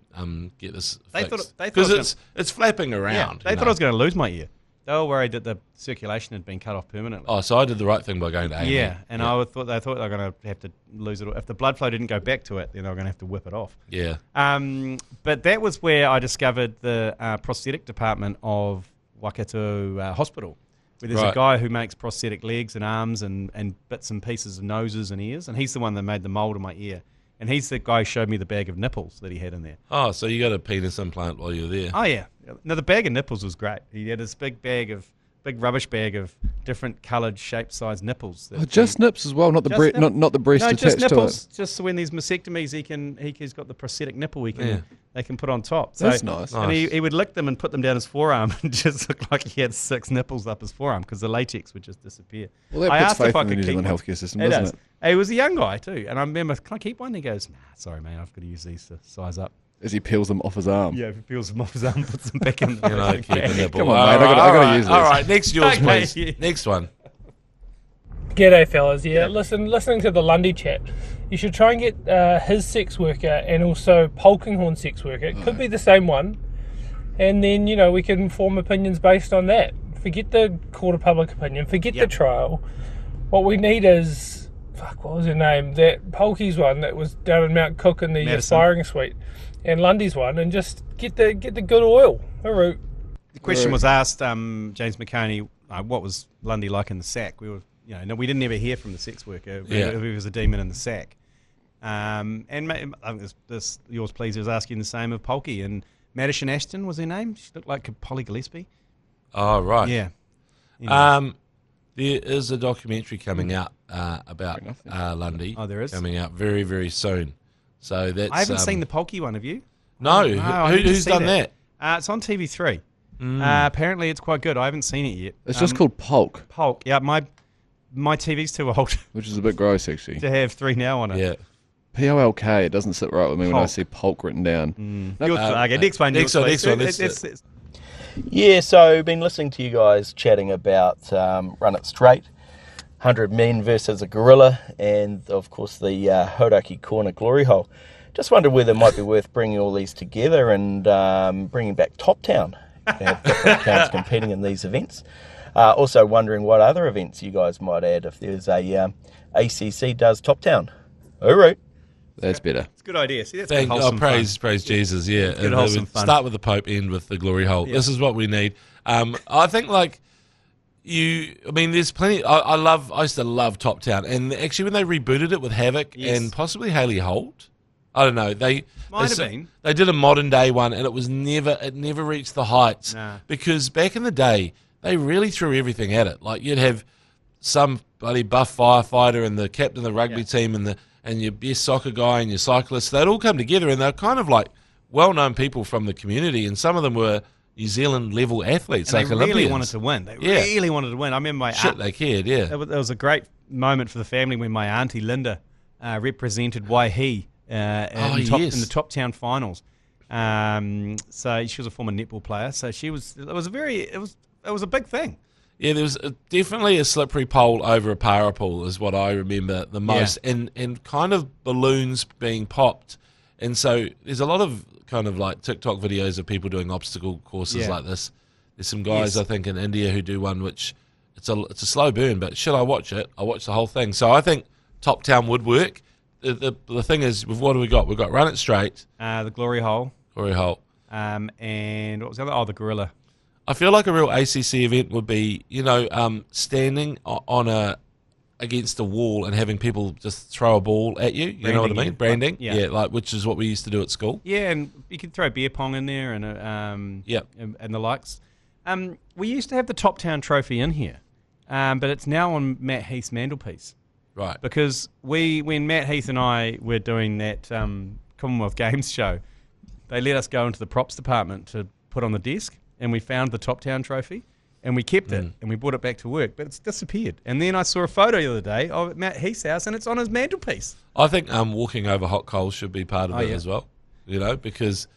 get this fixed. Because it's flapping around. Yeah, they thought I was going to lose my ear. They were worried that the circulation had been cut off permanently. Oh, so I did the right thing by going to A&E. Yeah, and I thought they were going to have to lose it. If the blood flow didn't go back to it, then they were going to have to whip it off. Yeah. But that was where I discovered the prosthetic department of Waikato Hospital, where there's a guy who makes prosthetic legs and arms and bits and pieces of noses and ears, and he's the one that made the mould of my ear. And he's the guy who showed me the bag of nipples that he had in there. Oh, so you got a penis implant while you were there? Oh, yeah. No, the bag of nipples was great. He had this big rubbish bag of different coloured, shaped, sized nipples. Just nips as well, not the breast, not the breast attached just nipples, to it. Just so when these mastectomies, he's got the prosthetic nipple they can put on top. So, that's nice. And he would lick them and put them down his forearm and just look like he had 6 nipples up his forearm because the latex would just disappear. Well, that puts faith in the New Zealand healthcare system, doesn't it? He was a young guy too, and I remember, can I keep one? He goes, nah, sorry, man, I've got to use these to size up. As he peels them off his arm. Yeah, if he peels them off his arm, puts them back in. Come on, mate, I got to use this. All right, next yours, please. Next one. G'day, fellas. Yeah, listening to the Lundy chat, you should try and get his sex worker and also Polkinghorn sex worker. It could be the same one, and then we can form opinions based on that. Forget the court of public opinion. Forget the trial. What we need is what was her name? That Polky's one that was down in Mount Cook in the firing suite, and Lundy's one, and just get the good oil. Hooroo. The question was asked, James McOnie, what was Lundy like in the sack? We were, we didn't ever hear from the sex worker. If he was a demon in the sack. And I think this yours please was asking the same of Polky, and Madison Ashton was her name. She looked like Polly Gillespie. Oh right. Yeah. Anyway. There is a documentary coming out about Lundy. Oh, there is? Coming out very, very soon. So that's. I haven't seen the Polky one, have you? No. Who's done that? It's on TV3. Apparently it's quite good. I haven't seen it yet. It's just called Polk. Polk. Yeah, my TV's too old. Which is a bit gross, actually. To have 3 now on it. Yeah. Polk. It doesn't sit right with me when I see Polk written down. Okay, next one. Next one. Yeah, so been listening to you guys chatting about Run It Straight, 100 men versus a gorilla, and of course the Hauraki Corner glory hole. Just wondered whether it might be worth bringing all these together and bringing back Top Town to have different accounts competing in these events. Also wondering what other events you guys might add if there's a ACC does Top Town. Hooroo. That's better. It's a good idea. See, that's praise Jesus, yeah. Good wholesome fun. Start with the Pope, end with the glory hole. Yeah. This is what we need. I think there's plenty. I used to love Top Town, and actually when they rebooted it with Havoc and possibly Haley Holt, I don't know. They did a modern day one, and it never reached the heights because back in the day they really threw everything at it. Like you'd have some bloody buff firefighter and the captain of the rugby team and your best soccer guy and your cyclist, they'd all come together, and they're kind of like well-known people from the community, and some of them were New Zealand-level athletes. And they really wanted to win. Really wanted to win. I remember they cared, yeah. There was a great moment for the family when my auntie Linda represented Waihi in the Top Town finals. So she was a former netball player, so it was a big thing. Yeah, there was definitely a slippery pole over a para pool is what I remember the most, and kind of balloons being popped. And so there's a lot of kind of like TikTok videos of people doing obstacle courses like this. There's some guys I think in India who do one which it's a slow burn, but should I watch it? I watch the whole thing. So I think Top Town would work. The thing is, what do we got? We've got Run It Straight, the Glory Hole, and what was the other? Oh, the Gorilla. I feel like a real ACC event would be, standing on against a wall and having people just throw a ball at you. You know what I mean? Branding, which is what we used to do at school. Yeah, and you could throw beer pong in there and and the likes. We used to have the Top Town trophy in here, but it's now on Matt Heath's mantelpiece. Right. Because when Matt Heath and I were doing that Commonwealth Games show, they let us go into the props department to put on the desk, and we found the Top Town trophy, and we kept it, and we brought it back to work, but it's disappeared. And then I saw a photo the other day of Matt Heath's house, and it's on his mantelpiece. I think walking over hot coals should be part of it as well, because...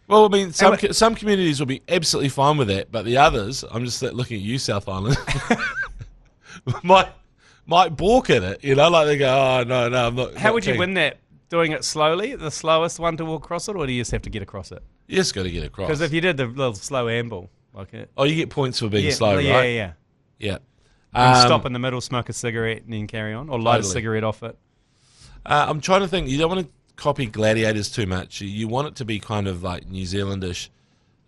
Well, I mean, some communities will be absolutely fine with that, but the others, I'm just looking at you, South Island, might balk at it, like they go, oh, no, I'm not. How would you win that? Doing it slowly, the slowest one to walk across it, or do you just have to get across it? You just got to get across. Because if you did the little slow amble, you get points for being slow, right? Yeah. Stop in the middle, smoke a cigarette, and then carry on, or light a cigarette off it. I'm trying to think. You don't want to copy Gladiators too much. You want it to be kind of like New Zealandish.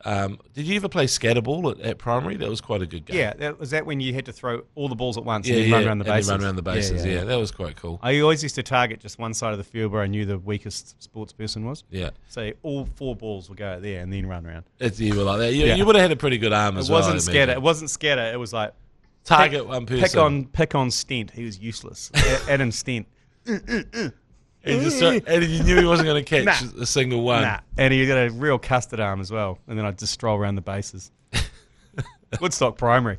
Did you ever play scatterball at primary? That was quite a good game. Yeah, was that when you had to throw all the balls at once and then run around the bases? Run around the bases. Yeah, that was quite cool. I always used to target just one side of the field where I knew the weakest sports person was. Yeah. So all 4 balls would go out there and then run around. You were like that. You would have had a pretty good arm as well. It wasn't scatter. It was like target one person. Pick on Stent. He was useless. Adam Stent. And you knew he wasn't going to catch a single one. Nah. And he got a real custard arm as well. And then I'd just stroll around the bases. Woodstock Primary.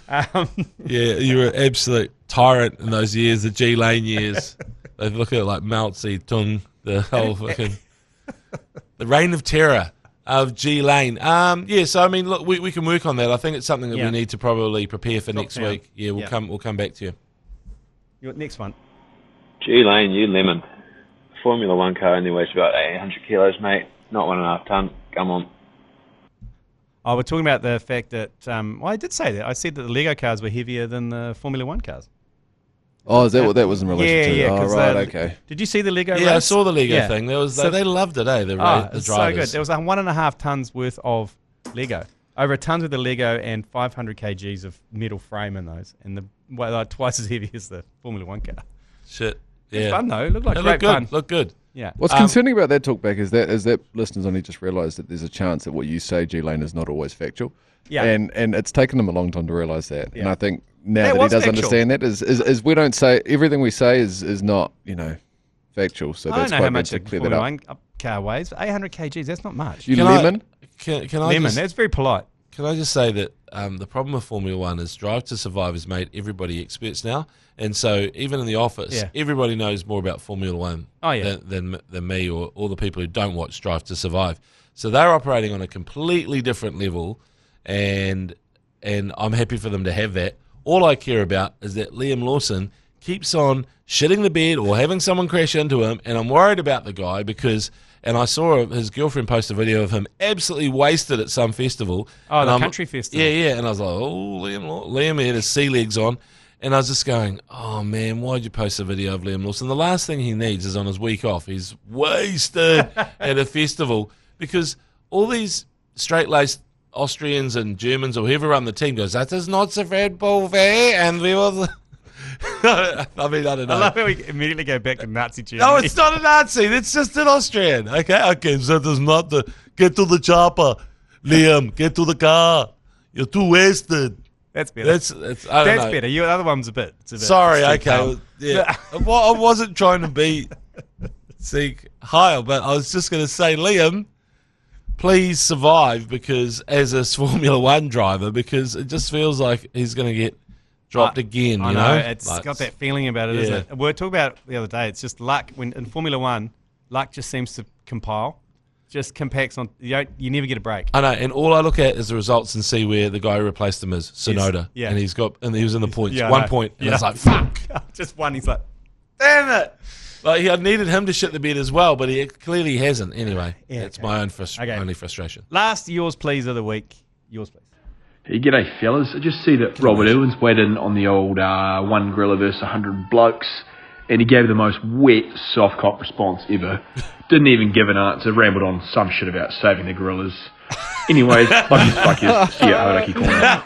Yeah, you were an absolute tyrant in those years, the G Lane years. They look at it like Mao Zedong, the whole fucking... the reign of terror of G Lane. So I mean, look, we can work on that. I think it's something that we need to probably prepare for next week. Yeah, we'll come back to you. Your next one. G Lane, you lemon. Formula 1 car only weighs about 800 kilos, mate. Not 1.5 ton. Come on. Oh, we're talking about the fact that... I did say that. I said that the Lego cars were heavier than the Formula 1 cars. Oh, is that what that was in relation to? Yeah. Oh, right, okay. Did you see the Lego race? I saw the Lego thing. There was they loved it, the drivers. So good. There was 1.5 tons worth of Lego. Over a ton worth of Lego and 500 kgs of metal frame in those. And like twice as heavy as the Formula 1 car. Shit. It's fun though. It looked like great fun. Look good. Yeah. What's concerning about that talkback is that listeners only just realised that there's a chance that what you say, G Lane, is not always factual. Yeah. And it's taken them a long time to realise that. Yeah. And I think now that he does understand that is we don't say everything we say is not factual. So that's quite good to clear that up. I don't know how much a car weighs. 800 kgs. That's not much. Can lemon? That's very polite. Can I just say that the problem with Formula 1 is Drive to Survive has made everybody experts now. And so even in the office, everybody knows more about Formula 1 than me or all the people who don't watch Drive to Survive. So they're operating on a completely different level, and I'm happy for them to have that. All I care about is that Liam Lawson keeps on shitting the bed or having someone crash into him, and I'm worried about the guy because... And I saw his girlfriend post a video of him absolutely wasted at some festival. Oh, the country festival. Yeah. And I was like, oh, Liam had his sea legs on. And I was just going, oh, man, why'd you post a video of Liam Lawson? The last thing he needs is on his week off. He's wasted at a festival because all these straight-laced Austrians and Germans or whoever run the team goes, that is not the Red Bull way. And we will... I mean, I don't know. I love how we immediately go back to Nazi Germany. No, it's not a Nazi. It's just an Austrian. Okay. So that is not the... Get to the chopper, Liam. Get to the car. You're too wasted. That's better. That's better. The other one's a bit. Sorry, okay. Yeah. Well, I wasn't trying to be higher, but I was just going to say, Liam, please survive because as a Formula 1 driver, because it just feels like he's going to get dropped again. I know. It's got that feeling about it, isn't it? We were talking about it the other day. It's just luck. When in Formula 1, luck just seems to compile. Just compacts on. You never get a break. I know, and all I look at is the results and see where the guy who replaced him is Sonoda. Yeah. And he was in the points. 1 point. And it's like, fuck. Just one. He's like, damn it. Like, I needed him to shit the bed as well, but he clearly hasn't. Anyway, it's my own only frustration. Last yours please of the week. Yours please. Hey, g'day fellas. I just see that Robert Irwin's weighed in on the old one gorilla versus 100 blokes, and he gave the most wet soft cop response ever. Didn't even give an answer, rambled on some shit about saving the gorillas. Anyways, love you fuckers. See you at Hodaki Corner.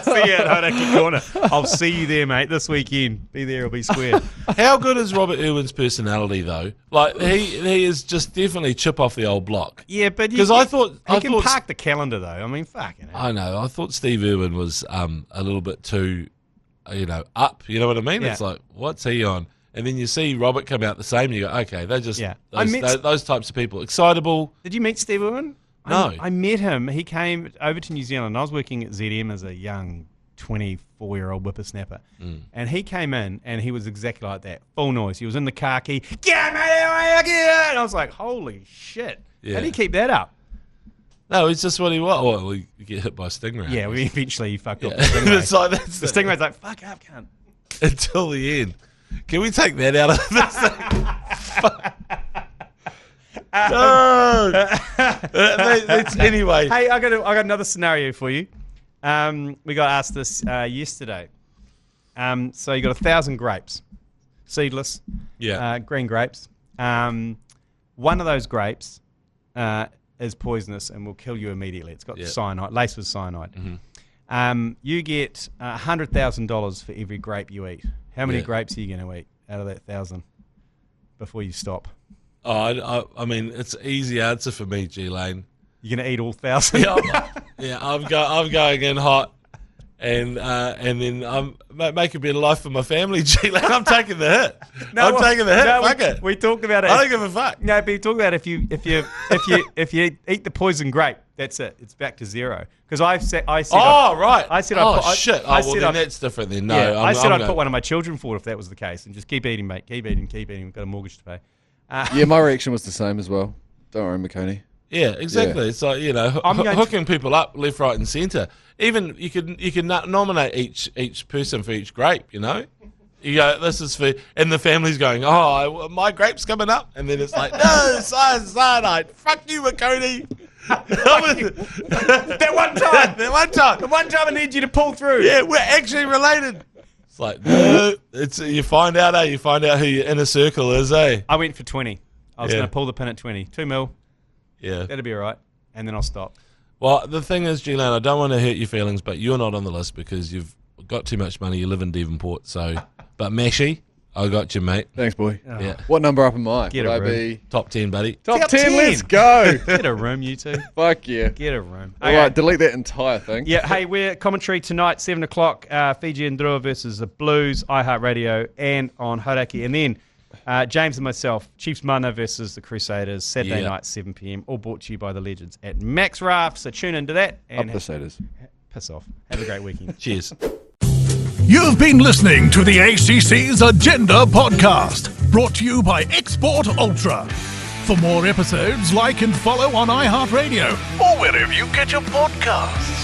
See you at Hodaki Corner. I'll see you there, mate, this weekend. Be there or be square. How good is Robert Irwin's personality, though? Like, he is just definitely chip off the old block. Yeah, but because I thought he can park the calendar, though. I mean, fucking hell. I know. I thought Steve Irwin was a little bit too, up. You know what I mean? Yeah. It's like, what's he on? And then you see Robert come out the same. And you go, okay, they're just those types of people. Excitable. Did you meet Steve Irwin? No. I met him. He came over to New Zealand. I was working at ZM as a young 24-year-old whippersnapper. And he came in, and he was exactly like that. Full noise. He was in the car key. Get me out! And I was like, holy shit. Yeah. How do you keep that up? No, it's just what he was. Well, we get hit by a stingray. Yeah, eventually he fucked up the stingray. It's like, the stingray's like, fuck up, cunt. Until the end. Can we take that out of this thing? No. Anyway. Hey, I got another scenario for you. We got asked this yesterday. So you got 1,000 grapes, seedless, green grapes. One of those grapes is poisonous and will kill you immediately. It's got cyanide, laced with cyanide. Mm-hmm. You get $100,000 for every grape you eat. How many grapes are you going to eat out of that 1,000 before you stop? Oh, I mean, it's an easy answer for me, G Lane. You're going to eat all 1,000? I'm going in hot, and then I'm make a better life for my family, G Lane. I'm taking the hit. I'm taking the hit. Fuck it. We talked about it. I don't give a fuck. No, but you talk about if you eat the poison grape, that's it. It's back to zero. Because I said. Right. I said. Shit. Then that's different. Then no. I said I'd put one of my children forward if that was the case, and just keep eating, mate. Keep eating. We've got a mortgage to pay. My reaction was the same as well. Don't worry, McOnie. Yeah, exactly. Yeah. It's like, hooking people up left, right, and centre. Even you can nominate each person for each grape. You know, you go, this is for, and the family's going, oh, my grape's coming up, and then it's like, no, cyanide. Fuck you, McOnie. That one time I need you to pull through. Yeah, we're actually related. It's like, no, you find out who your inner circle is, eh? I went for 20. I was going to pull the pin at 20. 2 mil. Yeah. That'll be all right. And then I'll stop. Well, the thing is, G-Lane, I don't want to hurt your feelings, but you're not on the list because you've got too much money. You live in Devonport, so. But Mashy, I got you, mate. Thanks, boy. Oh. Yeah. What number up am I? Get a room. Be top 10, buddy. Top 10, let's go. Get a room, you two. Fuck yeah. Get a room. All right, delete that entire thing. Yeah, hey, we're commentary tonight, 7 o'clock, Fiji and Drua versus the Blues, iHeartradio, and on Hodaki. And then James and myself, Chiefs Mana versus the Crusaders, Saturday night, 7 p.m, all brought to you by the legends at Max Raft. So tune into that. And Crusaders. Piss off. Have a great weekend. Cheers. You've been listening to the ACC's Agenda podcast, brought to you by Export Ultra. For more episodes, like and follow on iHeartradio or wherever you get your podcasts.